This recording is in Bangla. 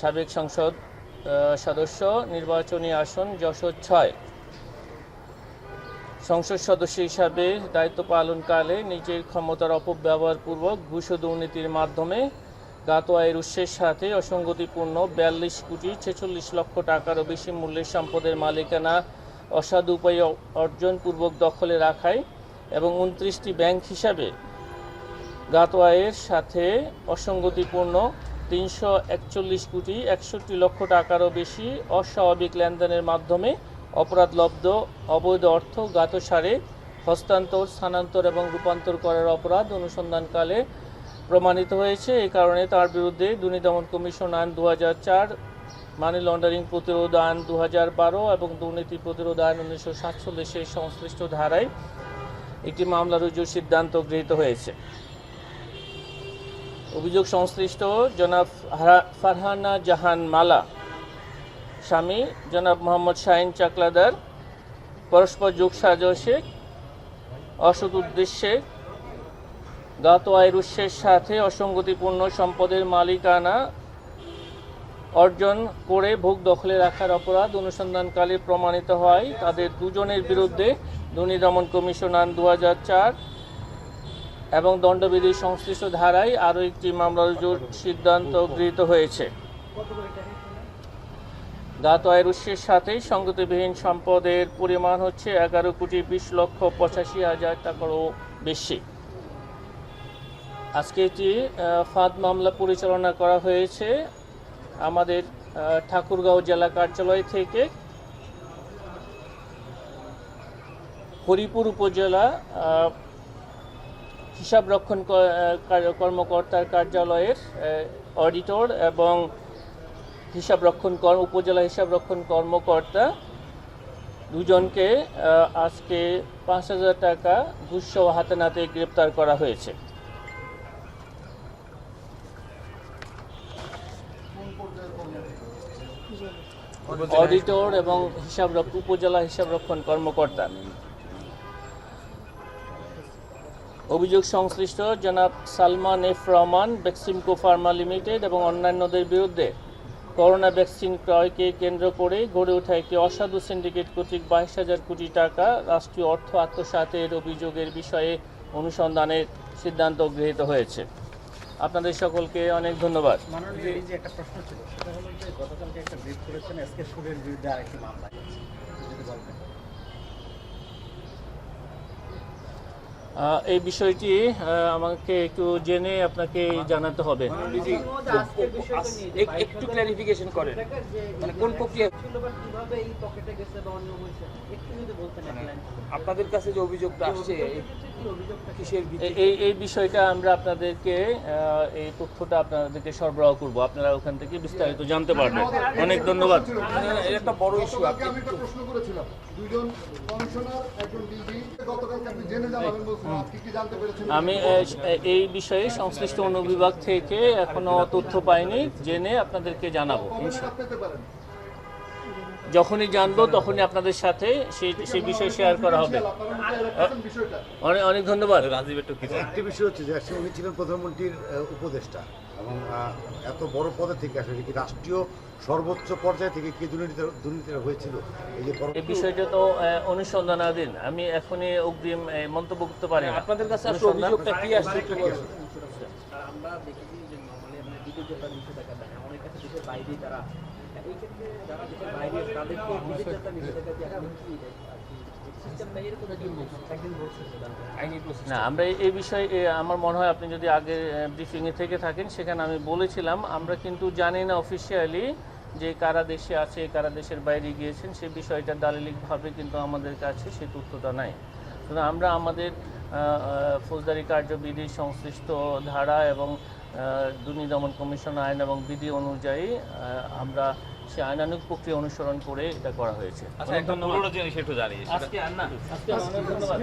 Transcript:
সাবেক সংসদ সদস্য, নির্বাচনী আসন যশোর ৬। সংসদ সদস্য হিসাবে দায়িত্ব পালনকালে নিজের ক্ষমতার অপব্যবহারপূর্বক ঘুষ ও দুর্নীতির মাধ্যমে জ্ঞাত আয়ের উৎসের সাথে অসঙ্গতিপূর্ণ ৪২ কোটি ৪৬ লক্ষ টাকারও বেশি মূল্যের সম্পদের মালিকানা অসাধু উপায়ে অর্জনপূর্বক দখলে রাখায় এবং ২৯টি ব্যাংক হিসাবে জ্ঞাত আয়ের সাথে অসঙ্গতিপূর্ণ ৩৪১ কোটি ৬১ লক্ষ টাকারও বেশি অস্বাভাবিক লেনদেনের মাধ্যমে অপরাধলব্ধ অবৈধ অর্থ জ্ঞাতসারে হস্তান্তর, স্থানান্তর এবং রূপান্তর করার অপরাধ অনুসন্ধানকালে প্রমাণিত হয়েছে। এই কারণে তার বিরুদ্ধে দুর্নীতি দমন কমিশন আইন ২০০৪, মানি লন্ডারিং প্রতিরোধ আইন ২০১২ এবং দুর্নীতি প্রতিরোধ আইন ১৯৪৭-এর সংশ্লিষ্ট ধারায় একটি মামলা রুজুর সিদ্ধান্ত গৃহীত হয়েছে। অভিযোগ সংশ্লিষ্ট জনাব ফারহানা জাহান মালা, স্বামী জনাব মোহাম্মদ শাহিন চাকলাদার পরস্পর যোগসাজশে অসৎ উদ্দেশ্যে জ্ঞাত আয়ের উৎসের সাথে অসঙ্গতিপূর্ণ সম্পদের মালিকানা অর্জন করে ভোগ দখলে রাখার অপরাধ অনুসন্ধানকালে প্রমাণিত হয়। তাদের দুজনের বিরুদ্ধে দুর্নীতি দমন কমিশন আইন ২০০৪ এবং দণ্ডবিধির সংশ্লিষ্ট ধারায় আরও একটি মামলা রুজুর সিদ্ধান্ত গৃহীত হয়েছে। জ্ঞাত আয়ের উৎসের সাথে সঙ্গতিবিহীন সম্পদের পরিমাণ হচ্ছে ১১ কোটি ২০ লক্ষ ৮৫ হাজার টাকারও বেশি। আজকে এটি ফাঁদ মামলা পরিচালনা করা হয়েছে আমাদের ঠাকুরগাঁও জেলা কার্যালয় থেকে। হরিপুর উপজেলা হিসাবরক্ষণ কর্মকর্তার কার্যালয়ের অডিটর এবং উপজেলা হিসাবরক্ষণ কর্মকর্তা দুজনকে আজকে ৫,০০০ টাকা ঘুষসহ হাতে নাতে গ্রেপ্তার করা হয়েছে। অডিটর এবং উপজেলা হিসাবরক্ষণ কর্মকর্তা। অভিযোগ সংশ্লিষ্ট জনাব Salman F Rahman, Beximco Pharma limited এবং অন্যান্যদের বিরুদ্ধে করোনা ভ্যাকসিন ক্রয়কে কেন্দ্র করে গড়ে ওঠা একটি অসাধু সিন্ডিকেট কর্তৃক ২২,০০০ কোটি টাকা রাষ্ট্রীয় অর্থ আত্মসাতের অভিযোগের বিষয়ে অনুসন্ধানের সিদ্ধান্ত গৃহীত হয়েছে। আপনাদের সকলকে অনেক ধন্যবাদ। একটা প্রশ্ন ছিল, সেটা হলো যে গতকালকে একটা ব্রিফ করেছেন এসকে সুরের বিরুদ্ধে আরেকটি মামলা, যদি বলবেন। এই বিষয়টি আমাকে একটু জেনে আপনাকে জানাতে হবে। একটু ক্লারিফিকেশন করেন, মানে কোন প্রক্রিয়া আপনাদের কাছে যে অভিযোগটা আসছে কিসের ভিত্তিতে? এই বিষয়টা আমরা আপনাদেরকে এই তথ্যটা আপনাদেরকে সরবরাহ করব, আপনারা ওখান থেকে বিস্তারিত জানতে পারবেন। অনেক ধন্যবাদ। এটা একটা বড় ইস্যু। আমি একটা প্রশ্ন করেছিলাম, দুইজন কমিশনার, একজন ডিজি, গতকালকে আপনি জেনে যাবেন বলছেন, আপনি কি জানতে পেরেছেন? আমি এই বিষয়ে সংশ্লিষ্ট অনুবিভাগ থেকে এখনো তথ্য পাইনি, জেনে আপনাদেরকে জানাবো। যখনই জানবো তখনই আপনাদের সাথে সেই বিষয় শেয়ার করা হবে। অনেক ধন্যবাদ। রাজীব, একটি বিষয় হচ্ছে যে উনি ছিলেন প্রধানমন্ত্রীর উপদেষ্টা এবং এত বড় পদে থেকে আসলে কি রাষ্ট্রীয় সর্বোচ্চ পর্যায়ে থেকে কি দুর্নীতিটা হয়েছিল? এই বিষয়টা তো অনুসন্ধানাধীন, আমি এখনই অগ্রিম মন্তব্য করতে পারি না। আপনাদের কাছে অভিযোগটা কি আসছে? আমরা দেখেছি যে নরমালি মানে বিদেশে নিষেধাজ্ঞা দেয়, অনেক কাছে দেশের বাইরে তারা, এই ক্ষেত্রে যারা দেশের বাইরে তাদেরকে বিদেশে নিষেধাজ্ঞা দিয়ে আপনি কি সিস্টেমটা এরকম একদিন বলছে না, আমরা এই বিষয়ে আমার মনে হয় আপনি যদি আগে ব্রিফিংয়ে থেকে থাকেন সেখানে আমি বলেছিলাম, আমরা কিন্তু জানি না অফিসিয়ালি যে কারা দেশে আছে, কারা দেশের বাইরে গিয়েছেন, সেই বিষয়টা দালিলিকভাবে কিন্তু আমাদের কাছে সেই তথ্যটা নাই। সুতরাং আমরা আমাদের ফৌজদারি কার্যবিধির সংশ্লিষ্ট ধারা এবং দুর্নীতি দমন কমিশন আইন এবং বিধি অনুযায়ী আমরা সেই আইনানুগ প্রক্রিয়া অনুসরণ করে এটা করা হয়েছে। অনেক ধন্যবাদ। আজকে অনেক ধন্যবাদ।